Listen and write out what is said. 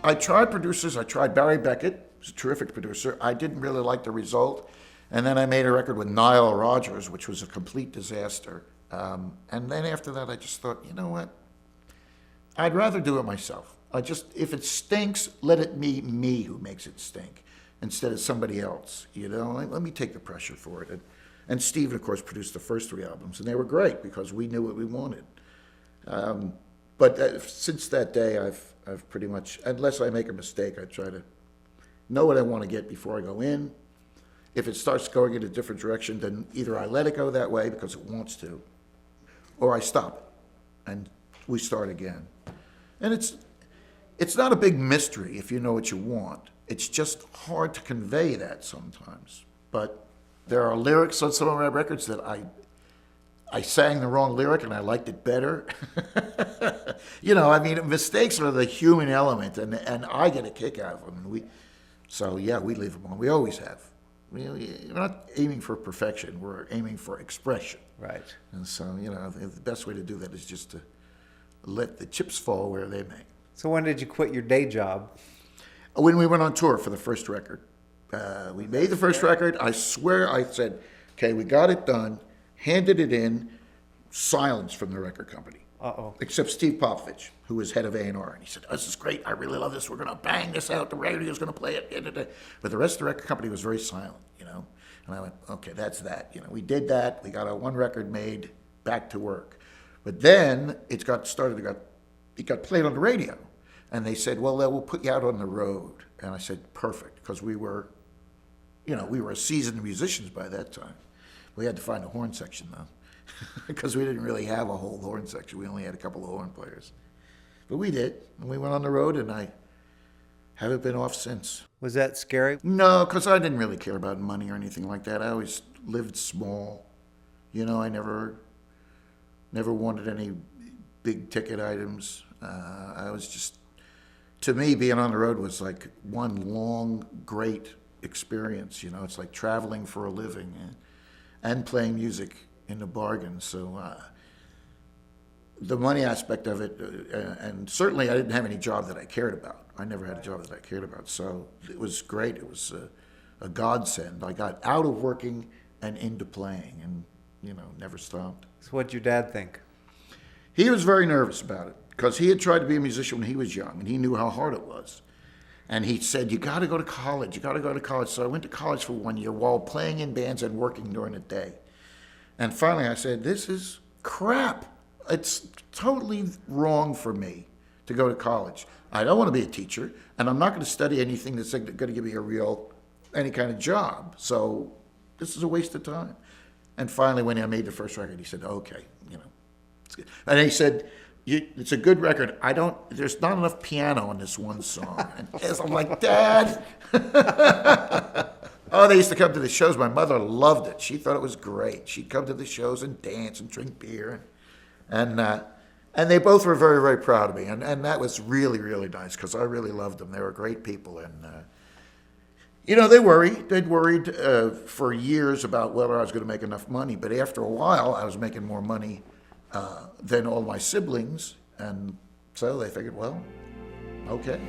I tried producers. I tried Barry Beckett, who's a terrific producer. I didn't really like the result. And then I made a record with Nile Rodgers, which was a complete disaster. And then after that, I just thought, you know what? I'd rather do it myself. If it stinks, let it be me who makes it stink instead of somebody else, you know? Let me take the pressure for it. And Steve, of course, produced the first 3 albums, and they were great because we knew what we wanted. But since that day, I've pretty much, unless I make a mistake, I try to know what I want to get before I go in. If it starts going in a different direction, then either I let it go that way because it wants to, or I stop it and we start again. And it's not a big mystery if you know what you want. It's just hard to convey that sometimes. But there are lyrics on some of my records that I sang the wrong lyric and I liked it better. You know, I mean, mistakes are the human element, and I get a kick out of them. And we leave them on. We always have. We're not aiming for perfection. We're aiming for expression. Right. And so, you know, the best way to do that is just to let the chips fall where they may. So when did you quit your day job? When we went on tour for the first record. We made the first record. I swear I said, okay, we got it done, handed it in, silence from the record company. Uh-oh. Except Steve Popovich, who was head of A&R. And he said, this is great. I really love this. We're going to bang this out. The radio's going to play it. But the rest of the record company was very silent, you know. And I went, okay, that's that. You know, we did that. We got our one record made, back to work. But then it got played on the radio. And they said, well, we'll put you out on the road. And I said, perfect, because we were seasoned musicians by that time. We had to find a horn section, though, because we didn't really have a whole horn section. We only had a couple of horn players. But we did, and we went on the road, and I haven't been off since. Was that scary? No, because I didn't really care about money or anything like that. I always lived small. You know, I never wanted any big ticket items. I was just, to me, being on the road was like one long, great experience. You know, it's like traveling for a living and playing music in the bargain. So the money aspect of it, and certainly I didn't have any job that I cared about. I never had a job that I cared about. So it was great. It was a godsend. I got out of working and into playing, and, you know, never stopped. So what'd your dad think? He was very nervous about it because he had tried to be a musician when he was young, and he knew how hard it was. And he said, you got to go to college. You got to go to college. So I went to college for 1 year while playing in bands and working during the day. And finally I said, this is crap. It's totally wrong for me to go to college. I don't want to be a teacher, and I'm not going to study anything that's going to give me any kind of job. So this is a waste of time. And finally, when I made the first record, he said, okay, you know. It's good. And he said, it's a good record. There's not enough piano on this one song. And I'm like, Dad. Oh, they used to come to the shows. My mother loved it. She thought it was great. She'd come to the shows and dance and drink beer. And they both were very, very proud of me. And that was really, really nice because I really loved them. They were great people. And, you know, they'd worried for years about whether I was going to make enough money. But after a while, I was making more money than all my siblings. And so they figured, well, okay.